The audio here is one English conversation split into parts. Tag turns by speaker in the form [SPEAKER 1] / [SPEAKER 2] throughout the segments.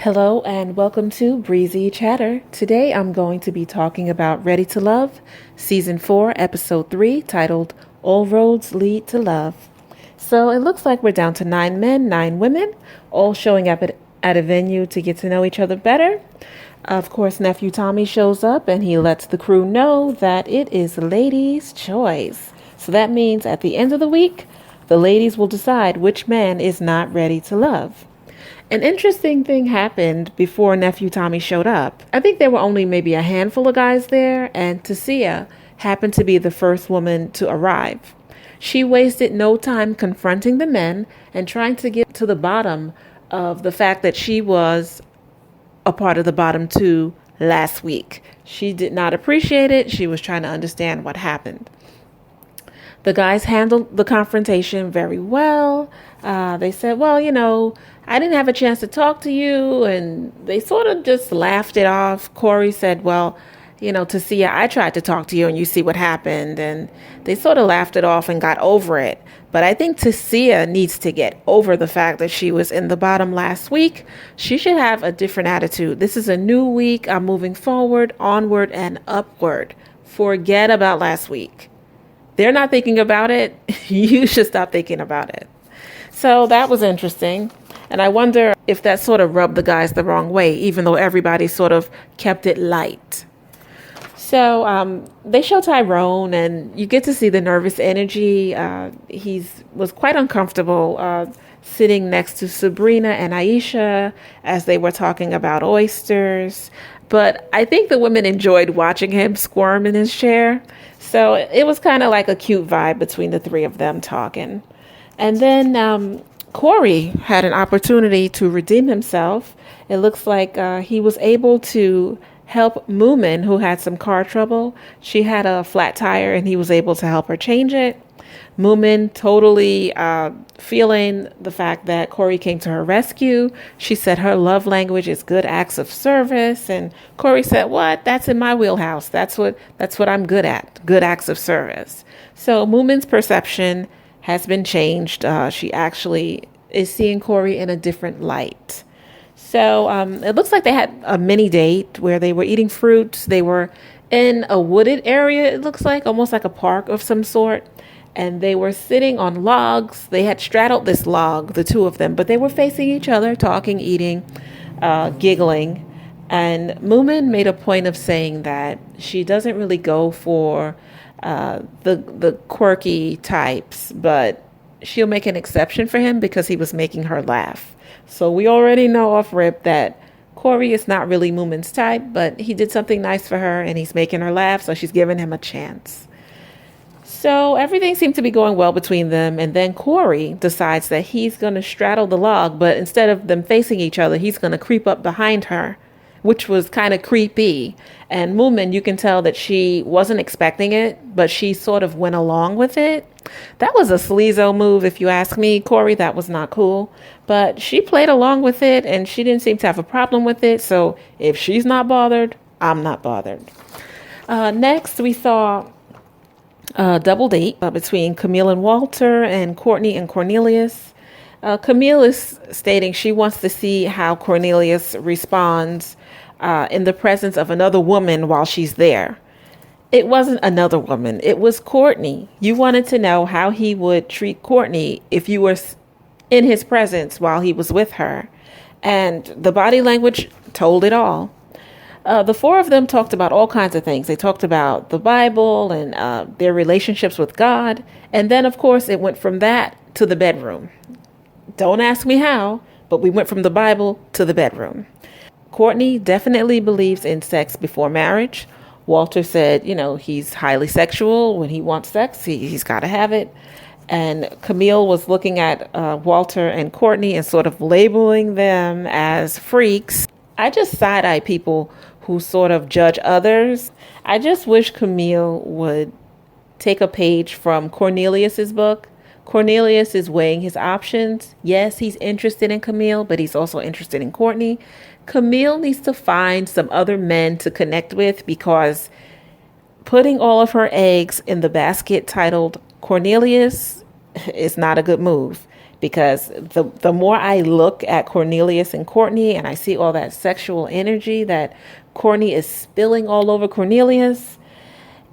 [SPEAKER 1] Hello and welcome to Breezy Chatter. Today I'm going to be talking about Ready to Love, Season 4, Episode 3, titled All Roads Lead to Love. So it looks like we're down to 9 men, 9 women, all showing up at a venue to get to know each other better. Of course, Nephew Tommy shows up and he lets the crew know that it is ladies' choice. So that means at the end of the week, the ladies will decide which man is not ready to love. An interesting thing happened before Nephew Tommy showed up. I think there were only maybe a handful of guys there, and Tasia happened to be the first woman to arrive. She wasted no time confronting the men and trying to get to the bottom of the fact that she was a part of the bottom two last week. She did not appreciate it. She was trying to understand what happened. The guys handled the confrontation very well. They said, well, I didn't have a chance to talk to you. And they sort of just laughed it off. Corey said, well, Tasia, I tried to talk to you and you see what happened. And they sort of laughed it off and got over it. But I think Tasia needs to get over the fact that she was in the bottom last week. She should have a different attitude. This is a new week. I'm moving forward, onward, and upward. Forget about last week. They're not thinking about it. You should stop thinking about it. So that was interesting. And I wonder if that sort of rubbed the guys the wrong way, even though everybody sort of kept it light. So they show Tyrone and you get to see the nervous energy. He was quite uncomfortable sitting next to Sabrina and Aisha as they were talking about oysters. But I think the women enjoyed watching him squirm in his chair. So it was kind of like a cute vibe between the three of them talking. And then Corey had an opportunity to redeem himself. It looks like he was able to help Moomin, who had some car trouble. She had a flat tire and he was able to help her change it. Moomin totally feeling the fact that Corey came to her rescue. She said her love language is good acts of service. And Corey said, what? That's in my wheelhouse. That's what I'm good at. Good acts of service. So Moomin's perception has been changed. She actually is seeing Corey in a different light. So it looks like they had a mini date where they were eating fruits. They were in a wooded area, it looks like, almost like a park of some sort. And they were sitting on logs. They had straddled this log, the two of them, but they were facing each other, talking, eating, giggling. And Moomin made a point of saying that she doesn't really go for the quirky types, but she'll make an exception for him because he was making her laugh. So we already know off rip that Corey is not really Moomin's type, but he did something nice for her and he's making her laugh, so she's giving him a chance. So everything seemed to be going well between them. And then Corey decides that he's going to straddle the log, but instead of them facing each other, he's going to creep up behind her, which was kind of creepy. And Moomin, you can tell that she wasn't expecting it, but she sort of went along with it. That was a sleazo move, if you ask me, Corey. That was not cool. But she played along with it, and she didn't seem to have a problem with it. So if she's not bothered, I'm not bothered. Next, we saw a double date between Camille and Walter and Courtney and Cornelius. Camille is stating she wants to see how Cornelius responds in the presence of another woman while she's there. It wasn't another woman. It was Courtney. You wanted to know how he would treat Courtney if you were in his presence while he was with her. And the body language told it all. The four of them talked about all kinds of things. They talked about the Bible and their relationships with God. And then, of course, it went from that to the bedroom. Don't ask me how, but we went from the Bible to the bedroom. Courtney definitely believes in sex before marriage. Walter said, he's highly sexual. When he wants sex, he's got to have it. And Camille was looking at Walter and Courtney and sort of labeling them as freaks. I just side-eye people who sort of judge others. I just wish Camille would take a page from Cornelius's book. Cornelius is weighing his options. Yes, he's interested in Camille, but he's also interested in Courtney. Camille needs to find some other men to connect with because putting all of her eggs in the basket titled Cornelius is not a good move. because the more I look at Cornelius and Courtney and I see all that sexual energy that Courtney is spilling all over Cornelius,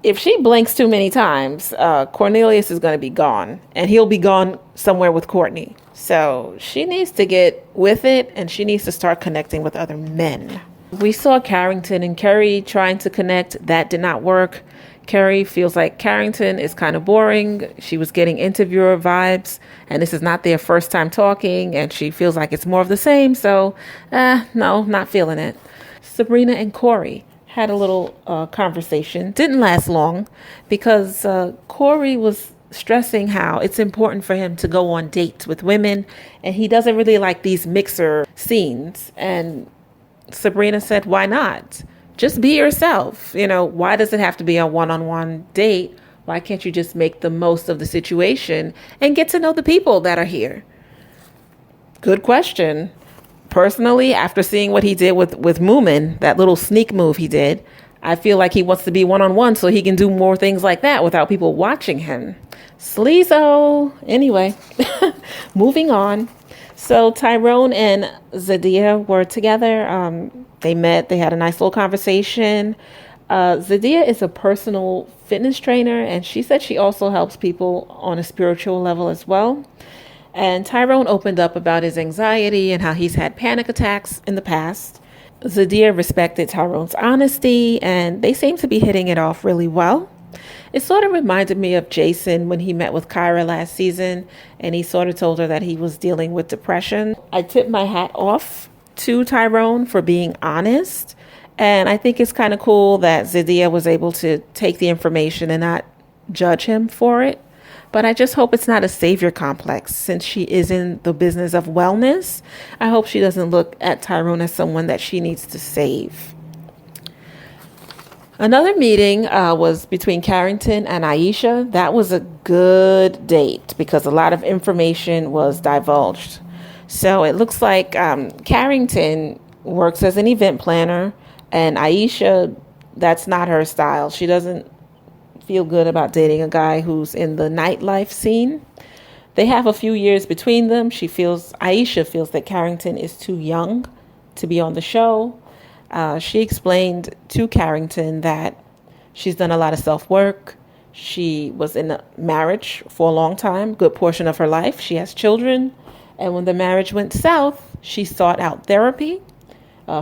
[SPEAKER 1] if she blinks too many times, Cornelius is going to be gone, and he'll be gone somewhere with Courtney. So she needs to get with it, and she needs to start connecting with other men. We saw Carrington and Kerry trying to connect. That did not work. Kerry feels like Carrington is kind of boring. She was getting interviewer vibes, and this is not their first time talking, and she feels like it's more of the same. So, no, not feeling it. Sabrina and Corey had a little conversation. Didn't last long because Corey was stressing how it's important for him to go on dates with women, and he doesn't really like these mixer scenes. And Sabrina said, why not? Just be yourself. Why does it have to be a one-on-one date? Why can't you just make the most of the situation and get to know the people that are here? Good question. Personally, after seeing what he did with Moomin, that little sneak move he did, I feel like he wants to be one-on-one so he can do more things like that without people watching him. Sleazo. Anyway, moving on. So Tyrone and Zadia were together. They met. They had a nice little conversation. Zadia is a personal fitness trainer, and she said she also helps people on a spiritual level as well. And Tyrone opened up about his anxiety and how he's had panic attacks in the past. Zadia respected Tyrone's honesty, and they seem to be hitting it off really well. It sort of reminded me of Jason when he met with Kyra last season, and he sort of told her that he was dealing with depression. I tip my hat off to Tyrone for being honest, and I think it's kind of cool that Zadia was able to take the information and not judge him for it. But I just hope it's not a savior complex. Since she is in the business of wellness, I hope she doesn't look at Tyrone as someone that she needs to save. Another meeting was between Carrington and Aisha. That was a good date because a lot of information was divulged. So it looks like Carrington works as an event planner, and Aisha, that's not her style. She doesn't feel good about dating a guy who's in the nightlife scene. They have a few years between them. Aisha feels that Carrington is too young to be on the show. She explained to Carrington that she's done a lot of self-work. She was in a marriage for a long time, good portion of her life. She has children. And when the marriage went south, she sought out therapy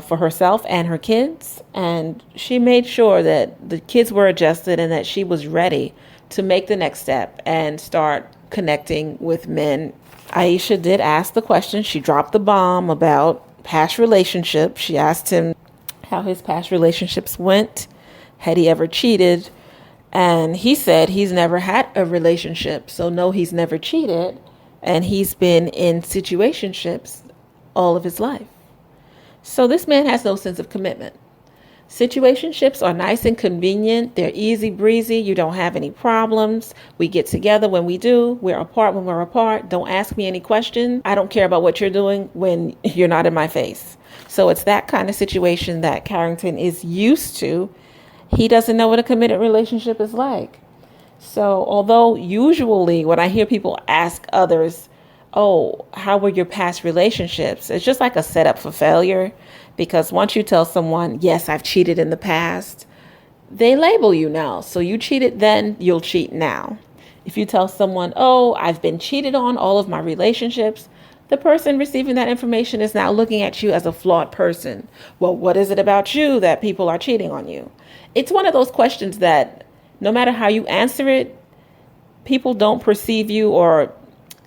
[SPEAKER 1] for herself and her kids. And she made sure that the kids were adjusted and that she was ready to make the next step and start connecting with men. Aisha did ask the question. She dropped the bomb about past relationships. She asked him how his past relationships went. Had he ever cheated? And he said he's never had a relationship. So no, he's never cheated. And he's been in situationships all of his life. So this man has no sense of commitment. Situationships are nice and convenient. They're easy breezy. You don't have any problems. We get together when we do. We're apart when we're apart. Don't ask me any questions. I don't care about what you're doing when you're not in my face. So it's that kind of situation that Carrington is used to. He doesn't know what a committed relationship is like. So although usually when I hear people ask others, oh, how were your past relationships? It's just like a setup for failure, because once you tell someone, yes, I've cheated in the past, they label you now. So you cheated then, you'll cheat now. If you tell someone, oh, I've been cheated on all of my relationships, the person receiving that information is now looking at you as a flawed person. Well, what is it about you that people are cheating on you? It's one of those questions that no matter how you answer it, people don't perceive you or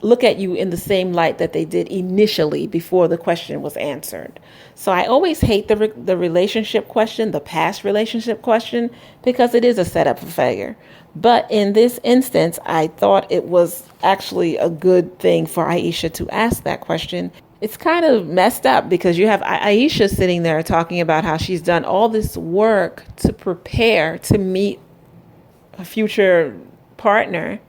[SPEAKER 1] look at you in the same light that they did initially before the question was answered. So I always hate the relationship question, the past relationship question, because it is a setup for failure. But in this instance, I thought it was actually a good thing for Aisha to ask that question. It's kind of messed up because you have Aisha sitting there talking about how she's done all this work to prepare to meet a future partner.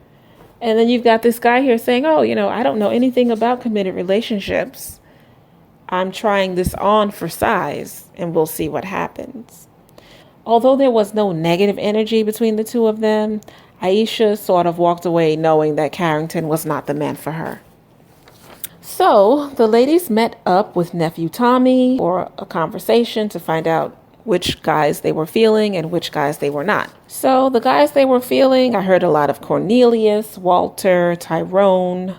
[SPEAKER 1] And then you've got this guy here saying, oh, I don't know anything about committed relationships. I'm trying this on for size and we'll see what happens. Although there was no negative energy between the two of them, Aisha sort of walked away knowing that Carrington was not the man for her. So the ladies met up with nephew Tommy for a conversation to find out which guys they were feeling and which guys they were not. So the guys they were feeling, I heard a lot of Cornelius, Walter, Tyrone.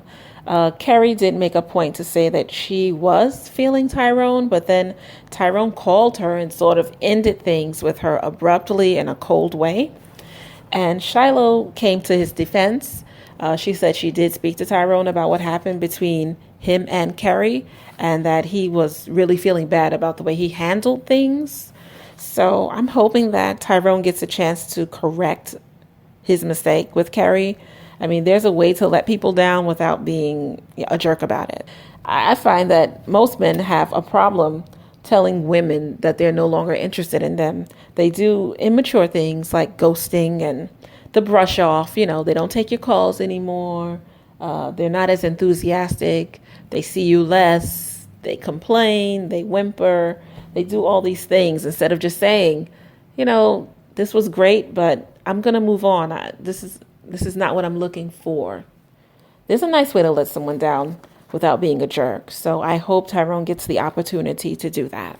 [SPEAKER 1] Kerry did make a point to say that she was feeling Tyrone, but then Tyrone called her and sort of ended things with her abruptly in a cold way. And Shiloh came to his defense. She said she did speak to Tyrone about what happened between him and Kerry, and that he was really feeling bad about the way he handled things. So I'm hoping that Tyrone gets a chance to correct his mistake with Kerry. I mean, there's a way to let people down without being a jerk about it. I find that most men have a problem telling women that they're no longer interested in them. They do immature things like ghosting and the brush off. They don't take your calls anymore. They're not as enthusiastic. They see you less. They complain. They whimper. They do all these things instead of just saying, this was great, but I'm going to move on. This is not what I'm looking for. There's a nice way to let someone down without being a jerk. So I hope Tyrone gets the opportunity to do that.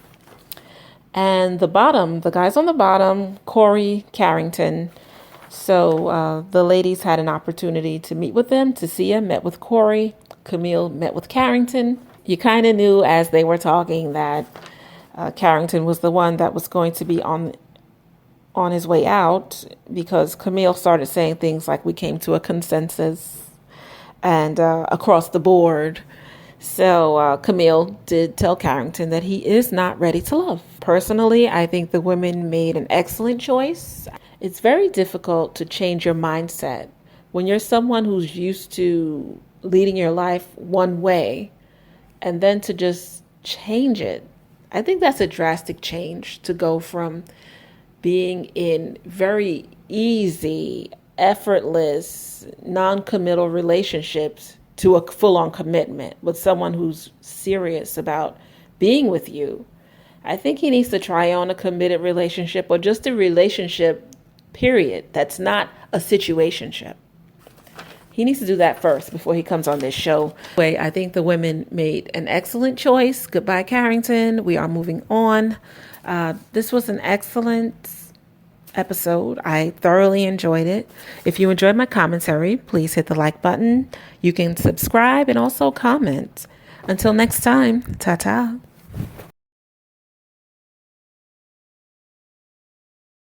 [SPEAKER 1] And the guys on the bottom, Corey, Carrington. So the ladies had an opportunity to meet with them. Tasia met with Corey. Camille met with Carrington. You kind of knew as they were talking that Carrington was the one that was going to be on his way out, because Camille started saying things like, we came to a consensus and across the board. So Camille did tell Carrington that he is not ready to love. Personally, I think the women made an excellent choice. It's very difficult to change your mindset when you're someone who's used to leading your life one way, and then to just change it. I think that's a drastic change, to go from being in very easy, effortless, non-committal relationships to a full-on commitment with someone who's serious about being with you. I think he needs to try on a committed relationship, or just a relationship, period. That's not a situationship. He needs to do that first before he comes on this show. Anyway, I think the women made an excellent choice. Goodbye, Carrington. We are moving on. This was an excellent episode. I thoroughly enjoyed it. If you enjoyed my commentary, please hit the like button. You can subscribe and also comment. Until next time, ta-ta.